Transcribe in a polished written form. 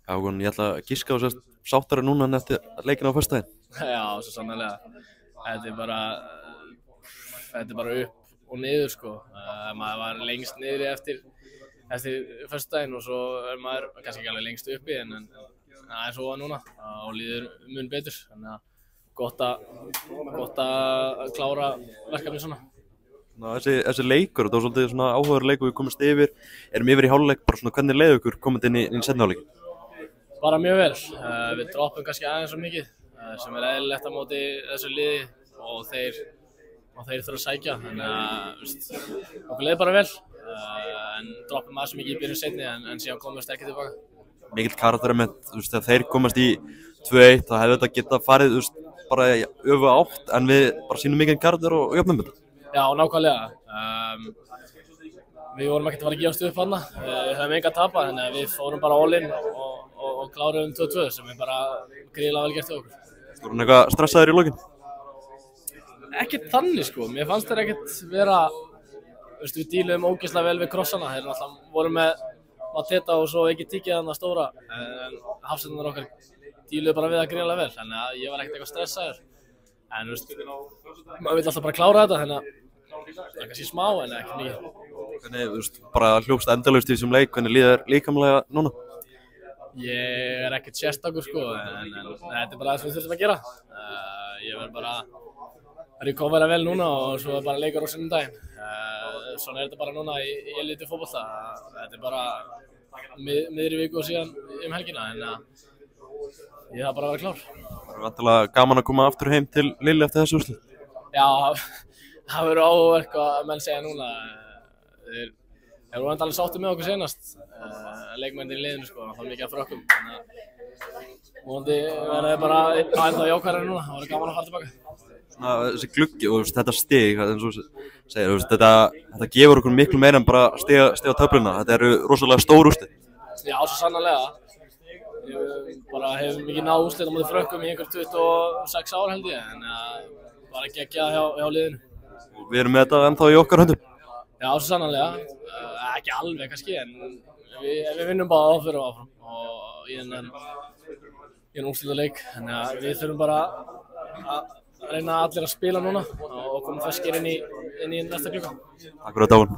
Já, ég ætla að giska á þess að sáttara núna en eftir leikina á föstudaginn. Já, svo sannarlega. Þetta er bara upp og niður sko. Maður var lengst niðri eftir föstudaginn og svo maður kannski ekki alveg lengst uppi en það er svo núna og líður mun betur. Þannig að gott að klára verkefni svona. Þessi leikur, þetta var svolítið svona áhugaður leikur við komumst yfir, erum yfir í hálfleik, bara svona hvernig leið ykkur komandi inn í seinni hálfleik? Bara mjög vel. Við droppum kannski aðeins svo mikið sem er eðlilegt á móti þessu liði og þeir þurfa að sækja, þannig að okkur leið bara vel en droppum aðeins svo mikið í byrjun seinni en síðan komum við sterkir tilbaka. Mikill karakter með, þegar þeir komast í 2-1 þá hefði þetta getað farið bara í öfu átt en við bara sýnum mikinn karakter og jöfnum þetta. Já, nákvæmlega. Við vorum ekkert að fara að gefast upp þarna. Við höfum enga að tapa, þannig að við fórum bara all in og kláruðum 2-2 sem er bara gríðarlega vel gert hjá okkur. Voru hann eitthvað stressaður í lokin? Ekkert þannig sko. Mér fannst þeir ekkert vera, við díluðum ógeðslega vel við krossana. Þeir náttúrulega voru með Mateta og svo ekki tikið þarna stóra. En hafsendurnar okkar díluðu bara við það gríðarlega vel, þannig að ég var ekkert eitthvað stressaður. En maður vil alltaf bara klára þetta, þannig að það er kannski smá en ekki mikið. Hvernig, bara hljópst endalaust í þessum leik, hvernig líður líkamlega núna? Ég er ekkert sérstakur sko, en þetta er bara það sem við þurfum að gera. Ég verð bara að recovera vel núna og svo er bara leikur á sunnudaginn. Svona er þetta bara núna í elítu fótbolta. Þetta er bara miðri viku og síðan helgina, en ég þarf bara að vera klár. Það er vantilega gaman að koma aftur heim til Lilli eftir þessu úrslit. Já, það verður áhugavert að menn segja núna. Þeir voru vantilega sáttir með okkur senast, leikmennir í liðinu sko, það var mikið af frökkum. Vonandi verður þeir bara ennþá jákvæðari núna, það verður gaman að fara tilbaka. Þessi gluggi og þetta stig, eins og segir, þetta gefur okkur miklu meira en bara stiga á töfluna. Þetta eru rosalega stór úrslit. Já, svo sannarlega. Ég bara hef mikið náð úrslit á móti frökkum í einhver 26 ár held ég, en bara geggjað hjá liðinu. Við erum með þetta ennþá í okkar höndum? Já, svo sannarlega. Ekki alveg kannski, en við vinnum bara áfram og í þennan úrslitaleik. Þannig að við þurfum bara að reyna allir að spila núna og koma feskir inn í næsta klukka. Takk fyrir þetta, Davon.